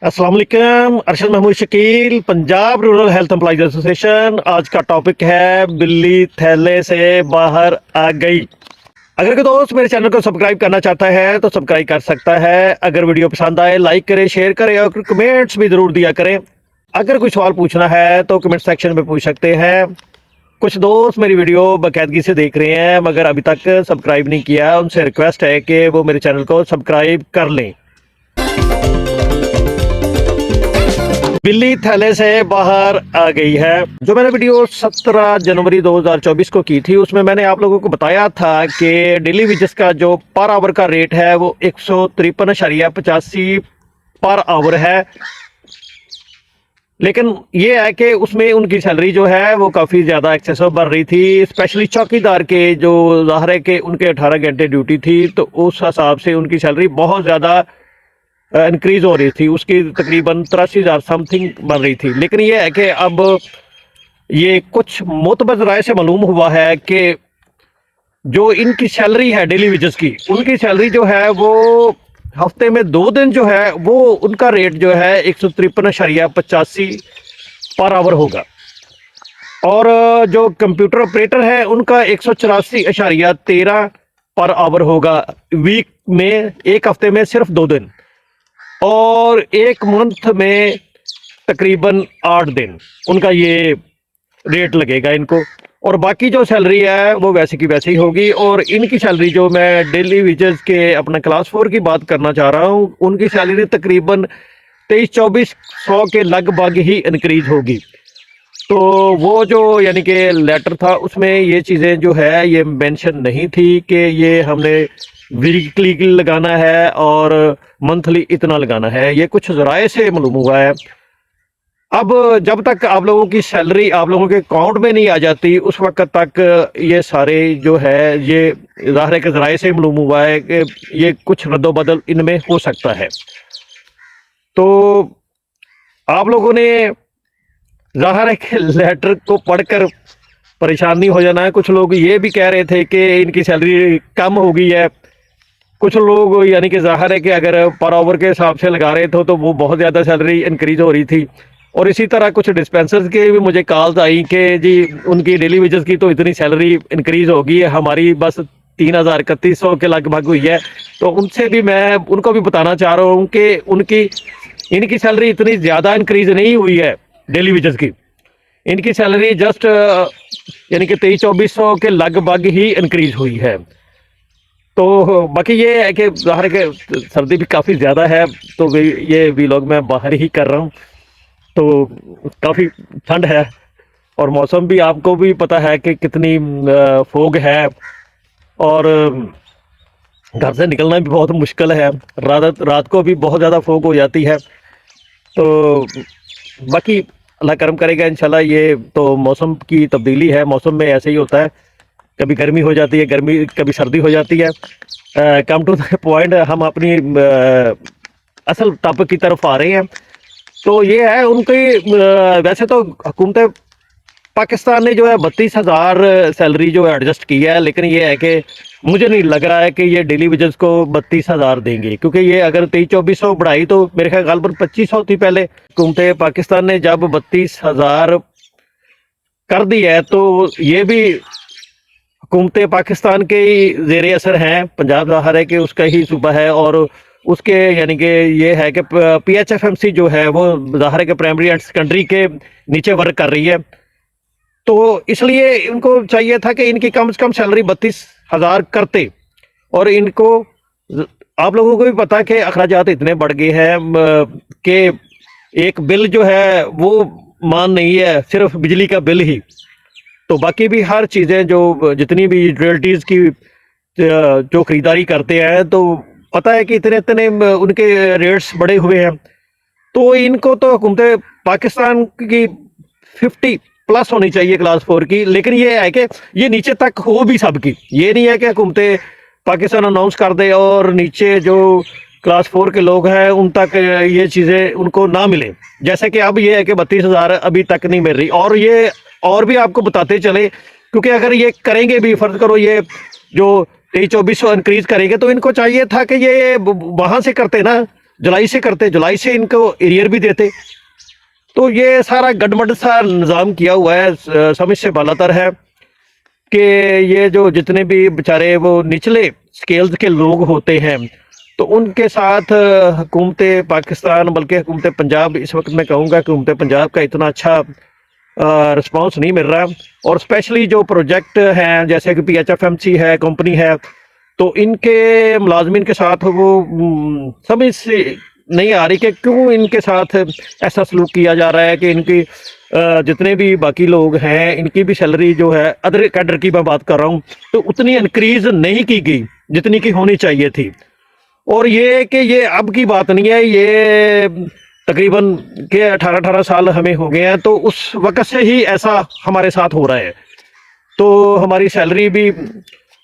अस्सलाम वालेकुम। Arshad Mahmood Shakeel, Punjab rural health employees association. आज का टॉपिक है बिल्ली थैले से बाहर आ गई। अगर कोई दोस्त मेरे चैनल को सब्सक्राइब करना चाहता है तो सब्सक्राइब कर सकता है। अगर वीडियो पसंद आए लाइक करें, शेयर करें और कमेंट्स भी ज़रूर दिया करें। अगर कोई सवाल पूछना है तो कमेंट सेक्शन में पूछ सकते हैं। कुछ दोस्त मेरी वीडियो बाकायदगी से देख रहे हैं मगर अभी तक सब्सक्राइब नहीं किया, उनसे रिक्वेस्ट है कि वो मेरे चैनल को सब्सक्राइब कर लें। बिल्ली थैले से बाहर आ गई है। जो मैंने वीडियो 17 जनवरी 2024 को की थी उसमें मैंने आप लोगों को बताया था कि डेली वेजेस का जो पर आवर का रेट है वो 153.85 पर आवर है। लेकिन ये है कि उसमें उनकी सैलरी जो है वो काफ़ी ज़्यादा एक्सेसिव बढ़ रही थी। स्पेशली चौकीदार के जो ज़ाहिर है कि उनके 18 घंटे ड्यूटी थी तो उस हिसाब से उनकी सैलरी बहुत ज़्यादा इंक्रीज हो रही थी। उसकी तकरीबन 83,000 समथिंग बन रही थी। लेकिन ये है कि अब ये कुछ मोतबर राय से मालूम हुआ है कि जो इनकी सैलरी है डेली वेजेस की, उनकी सैलरी जो है वो हफ्ते में 2 दिन जो है वो उनका रेट जो है 153.85 पर आवर होगा। और जो कंप्यूटर ऑपरेटर है उनका 184.13 पर आवर होगा वीक में, एक हफ्ते में सिर्फ 2 दिन, और एक मंथ में तकरीबन 8 दिन उनका ये रेट लगेगा इनको। और बाकी जो सैलरी है वो वैसे की वैसे ही होगी। और इनकी सैलरी जो मैं डेली वेजेस के अपना क्लास 4 की बात करना चाह रहा हूँ, उनकी सैलरी तकरीबन 23-2400 के लगभग ही इंक्रीज होगी। तो वो जो यानी कि लेटर था उसमें ये चीज़ें जो है ये मेंशन नहीं थी कि ये हमने वीकली लगाना है और मंथली इतना लगाना है। ये कुछ ज़राए से मालूम हुआ है। अब जब तक आप लोगों की सैलरी आप लोगों के अकाउंट में नहीं आ जाती उस वक्त तक ये सारे जो है ये ज़ाहिर है कि ज़राए से मालूम हुआ है कि ये कुछ रद्दोबदल इनमें हो सकता है। तो आप लोगों ने ज़ाहिर है कि लेटर को पढ़कर परेशान नहीं हो जाना है। कुछ लोग ये भी कह रहे थे कि इनकी सैलरी कम हो गई है। कुछ लोग यानी कि ज़ाहिर है कि अगर पर आवर के हिसाब से लगा रहे थे तो वो बहुत ज़्यादा सैलरी इंक्रीज हो रही थी। और इसी तरह कुछ डिस्पेंसर्स के भी मुझे कॉल्स आई कि जी उनकी डेली वेजेस की तो इतनी सैलरी इंक्रीज हो गई है, हमारी बस 3,3100 के लगभग हुई है। तो उनसे भी मैं उनको भी बताना चाह रहा हूँ कि इनकी सैलरी इतनी ज़्यादा इंक्रीज नहीं हुई है डेली वेजेस की। इनकी सैलरी जस्ट यानी कि 23-2400 के लगभग ही इंक्रीज हुई है। तो बाकी ये है कि ज़ाहिर है कि सर्दी भी काफ़ी ज़्यादा है तो ये व्लॉग मैं बाहर ही कर रहा हूँ। तो काफ़ी ठंड है और मौसम भी आपको भी पता है कि कितनी फोग है और घर से निकलना भी बहुत मुश्किल है। रात को भी बहुत ज़्यादा फोग हो जाती है। तो बाकी अल्लाह करम करेगा इंशाल्लाह। ये तो मौसम की तब्दीली है, मौसम में ऐसे ही होता है, कभी गर्मी हो जाती है, कभी सर्दी हो जाती है। कम टू द पॉइंट, हम अपनी असल टॉपिक की तरफ आ रहे हैं। तो ये है उनकी वैसे तो हुकूमत पाकिस्तान ने जो है 32,000 सैलरी जो है एडजस्ट की है। लेकिन ये है कि मुझे नहीं लग रहा है कि ये डेली वेजेस को 32,000 देंगे, क्योंकि ये अगर 23-2400 बढ़ाई तो मेरे ख्याल पर 2500 थी पहले। हुकूमत पाकिस्तान ने जब 32,000 कर दी है तो ये भी हुकूमत पाकिस्तान के ज़ेर असर हैं। पंजाब ज़ाहिर है कि उसका ही सूबा है और उसके यानी कि ये है कि PHFMC जो है वो ज़ाहिर है कि प्राइमरी एंड सेकेंडरी के नीचे वर्क कर रही है। तो इसलिए इनको चाहिए था कि इनकी कम से कम सैलरी 32,000 करते। और इनको आप लोगों को भी पता है कि अखराजात इतने बढ़ गए हैं कि एक बिल जो है वो मान नहीं है, सिर्फ बिजली का बिल ही। तो बाकी भी हर चीज़ें जो जितनी भी यूटिलिटीज़ की जो खरीदारी करते हैं तो पता है कि इतने इतने उनके रेट्स बढ़े हुए हैं। तो इनको तो हुकूमत पाकिस्तान की 50 प्लस होनी चाहिए क्लास 4 की। लेकिन ये है कि ये नीचे तक हो भी सबकी, ये नहीं है कि हुकूमत पाकिस्तान अनाउंस कर दे और नीचे जो क्लास 4 के लोग हैं उन तक ये चीज़ें उनको ना मिले। जैसे कि अब ये है कि 32,000 अभी तक नहीं मिल रही। और ये और भी आपको बताते चले, क्योंकि अगर ये करेंगे भी, फर्ज करो ये जो 23-2400 इंक्रीज करेंगे तो इनको चाहिए था कि ये वहाँ से करते ना जुलाई से करते, जुलाई से इनको एरियर भी देते। तो ये सारा गड़बड़ सा निज़ाम किया हुआ है। समझ से बालातर है कि ये जो जितने भी बेचारे वो निचले स्केल्स के लोग होते हैं, तो उनके साथ हुकूमत पाकिस्तान, बल्कि हुकूमत पंजाब, इस वक्त मैं कहूँगा कि हुकूमत पंजाब का इतना अच्छा रिस्पांस नहीं मिल रहा। और स्पेशली जो प्रोजेक्ट हैं जैसे कि PHFMC है, कंपनी है, तो इनके मुलाजमीन के साथ वो समझ से नहीं आ रही कि क्यों इनके साथ ऐसा सलूक किया जा रहा है कि इनकी जितने भी बाकी लोग हैं इनकी भी सैलरी जो है, अदर कैडर की मैं बात कर रहा हूँ, तो उतनी इंक्रीज नहीं की गई जितनी की होनी चाहिए थी। और ये कि ये अब की बात नहीं है, ये तकरीबन के 18 साल हमें हो गए हैं, तो उस वक़्त से ही ऐसा हमारे साथ हो रहा है। तो हमारी सैलरी भी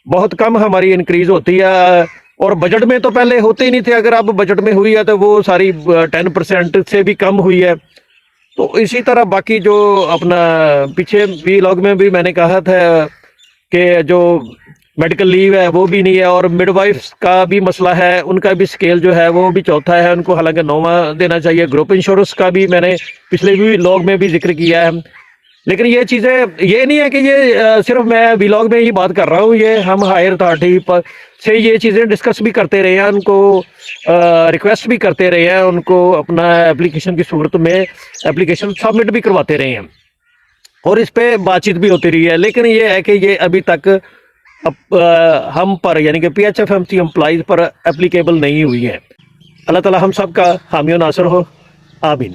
बहुत कम हमारी इंक्रीज होती है, और बजट में तो पहले होते ही नहीं थे। अगर अब बजट में हुई है तो वो सारी 10% से भी कम हुई है। तो इसी तरह बाकी जो अपना पीछे व्लॉग में भी मैंने कहा था कि जो मेडिकल लीव है वो भी नहीं है, और मिडवाइफ्स का भी मसला है, उनका भी स्केल जो है वो भी चौथा है, उनको हालांकि 9वां देना चाहिए। ग्रुप इंश्योरेंस का भी मैंने पिछले व्लॉग में भी जिक्र किया है। लेकिन ये चीज़ें, ये नहीं है कि ये सिर्फ मैं व्लॉग में ही बात कर रहा हूँ, ये हम हायर अथॉरिटी पर से ये चीज़ें डिस्कस भी करते रहे हैं, उनको रिक्वेस्ट भी करते रहे हैं, उनको अपना एप्लीकेशन की सूरत में एप्लीकेशन सबमिट भी करवाते रहे हैं, और इस पे बातचीत भी होती रही है। लेकिन ये है कि ये अभी तक हम पर यानी कि PHFMC एम्प्लॉइज पर एप्लीकेबल नहीं हुई है। अल्लाह ताला हम सब का हामी और नासर हो, आमीन।